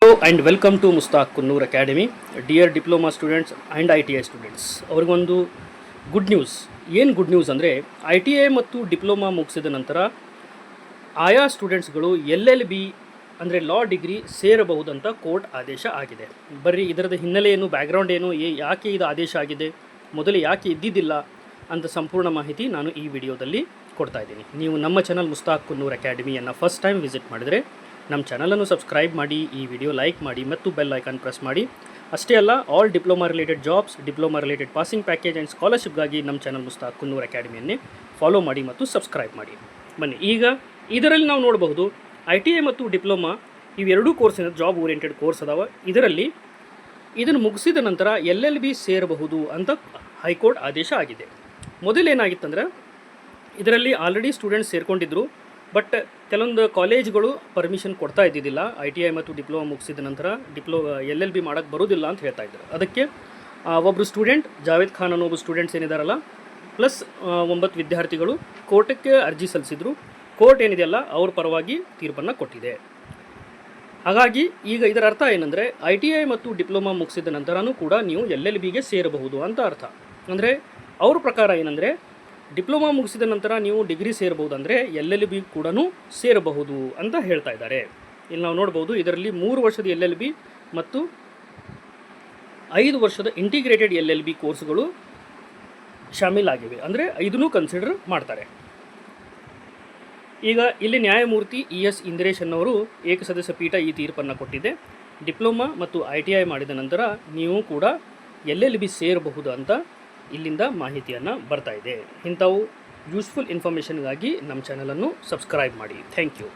Hello and welcome to Mustaq Kunnur Academy. Dear diploma students and ITI students, ಅವರಿಗೊಂದು good news. ಏನು good news ಅಂದರೆ ITI ಮತ್ತು diploma ಮುಗಿಸಿದ ನಂತರ ಆಯಾ ಸ್ಟೂಡೆಂಟ್ಸ್ಗಳು LLB ಅಂದರೆ ಲಾ ಡಿಗ್ರಿ ಸೇರಬಹುದಂತ ಕೋರ್ಟ್ ಆದೇಶ ಆಗಿದೆ. ಬರ್ರಿ ಇದರದ ಹಿನ್ನೆಲೆ ಏನು, ಬ್ಯಾಕ್ಗ್ರೌಂಡ್ ಏನು, ಯಾಕೆ ಇದು ಆದೇಶ ಆಗಿದೆ, ಮೊದಲು ಯಾಕೆ ಇದ್ದಿದ್ದಿಲ್ಲ ಅಂತ ಸಂಪೂರ್ಣ ಮಾಹಿತಿ ನಾನು ಈ ವಿಡಿಯೋದಲ್ಲಿ ಕೊಡ್ತಾ ಇದ್ದೀನಿ. ನೀವು ನಮ್ಮ ಚಾನಲ್ ಮುಸ್ತಾಕ್ ಕುನ್ನೂರ್ ಅಕಾಡೆಮಿಯನ್ನು ಫಸ್ಟ್ ಟೈಮ್ ವಿಸಿಟ್ ಮಾಡಿದರೆ ನಮ್ಮ ಚಾನಲನ್ನು ಸಬ್ಸ್ಕ್ರೈಬ್ ಮಾಡಿ, ಈ ವಿಡಿಯೋ ಲೈಕ್ ಮಾಡಿ ಮತ್ತು ಬೆಲ್ ಐಕಾನ್ ಪ್ರೆಸ್ ಮಾಡಿ. ಅಷ್ಟೇ ಅಲ್ಲ, all diploma related jobs, diploma related passing package and ಸ್ಕಾಲರ್ಶಿಪ್ಗಾಗಿ ನಮ್ಮ ಚಾನಲ್ ಮುಸ್ತಾಕ್ ಕುನ್ನೂರ್ ಅಕಾಡೆಮಿಯನ್ನೇ ಫಾಲೋ ಮಾಡಿ ಮತ್ತು ಸಬ್ಸ್ಕ್ರೈಬ್ ಮಾಡಿ. ಬನ್ನಿ, ಈಗ ಇದರಲ್ಲಿ ನಾವು ನೋಡಬಹುದು ITI ಮತ್ತು ಡಿಪ್ಲೊಮಾ ಇವೆರಡೂ ಕೋರ್ಸಿನ ಜಾಬ್ ಓರಿಯೆಂಟೆಡ್ ಕೋರ್ಸ್ ಅದಾವ. ಇದನ್ನು ಮುಗಿಸಿದ ನಂತರ LLB ಸೇರಬಹುದು ಅಂತ ಹೈಕೋರ್ಟ್ ಆದೇಶ ಆಗಿದೆ. ಮೊದಲೇನಾಗಿತ್ತಂದ್ರೆ ಇದರಲ್ಲಿ ಆಲ್ರೆಡಿ ಸ್ಟೂಡೆಂಟ್ಸ್ ಸೇರ್ಕೊಂಡಿದ್ದರು, ಬಟ್ ಕೆಲವೊಂದು ಕಾಲೇಜ್ಗಳು ಪರ್ಮಿಷನ್ ಕೊಡ್ತಾ ಇದ್ದಿದ್ದಿಲ್ಲ. ITI ಮತ್ತು ಡಿಪ್ಲೊಮಾ ಮುಗಿಸಿದ ನಂತರ LLB ಮಾಡೋಕ್ಕೆ ಬರೋದಿಲ್ಲ ಅಂತ ಹೇಳ್ತಾ ಇದ್ದಾರೆ. ಅದಕ್ಕೆ ಒಬ್ಬರು ಸ್ಟೂಡೆಂಟ್ ಜಾವೇದ್ ಖಾನ್ ಅನ್ನೋ ಒಬ್ಬ ಸ್ಟೂಡೆಂಟ್ಸ್ ಏನಿದಾರಲ್ಲ, ಪ್ಲಸ್ 9 ವಿದ್ಯಾರ್ಥಿಗಳು ಕೋರ್ಟಕ್ಕೆ ಅರ್ಜಿ ಸಲ್ಲಿಸಿದರು. ಕೋರ್ಟ್ ಏನಿದೆಯಲ್ಲ ಅವ್ರ ಪರವಾಗಿ ತೀರ್ಪನ್ನು ಕೊಟ್ಟಿದೆ. ಹಾಗಾಗಿ ಈಗ ಇದರ ಅರ್ಥ ಏನಂದರೆ ITI ಮತ್ತು ಡಿಪ್ಲೊಮಾ ಮುಗಿಸಿದ ನಂತರನೂ ಕೂಡ ನೀವು LLBಗೆ ಸೇರಬಹುದು ಅಂತ ಅರ್ಥ. ಅಂದರೆ ಅವ್ರ ಪ್ರಕಾರ ಏನಂದರೆ ಡಿಪ್ಲೊಮಾ ಮುಗಿಸಿದ ನಂತರ ನೀವು ಡಿಗ್ರಿ ಸೇರಬಹುದು, ಅಂದರೆ LLB ಕೂಡ ಸೇರಬಹುದು ಅಂತ ಹೇಳ್ತಾ ಇದ್ದಾರೆ. ಇಲ್ಲಿ ನಾವು ನೋಡ್ಬೋದು, ಇದರಲ್ಲಿ 3 ವರ್ಷದ LLB ಮತ್ತು 5 ವರ್ಷದ ಇಂಟಿಗ್ರೇಟೆಡ್ LLB ಕೋರ್ಸ್ಗಳು ಶಾಮೀಲಾಗಿವೆ. ಅಂದರೆ ಇದನ್ನು ಕನ್ಸಿಡರ್ ಮಾಡ್ತಾರೆ. ಈಗ ಇಲ್ಲಿ ನ್ಯಾಯಮೂರ್ತಿ ES ಇಂದಿರೇಶ್ ಅನ್ನವರು ಏಕಸದಸ್ಯ ಪೀಠ ಈ ತೀರ್ಪನ್ನು ಕೊಟ್ಟಿದೆ. ಡಿಪ್ಲೊಮಾ ಮತ್ತು ITI ಮಾಡಿದ ನಂತರ ನೀವು ಕೂಡ LLB ಸೇರಬಹುದು ಅಂತ ಇಲ್ಲಿಂದ ಮಾಹಿತಿಯನ್ನು ಬರ್ತಾ ಇದೆ. ಇಂಥವು ಯೂಸ್ಫುಲ್ ಇನ್ಫಾರ್ಮೇಷನ್ಗಾಗಿ ನಮ್ಮ ಚಾನಲನ್ನು ಸಬ್ಸ್ಕ್ರೈಬ್ ಮಾಡಿ. Thank you.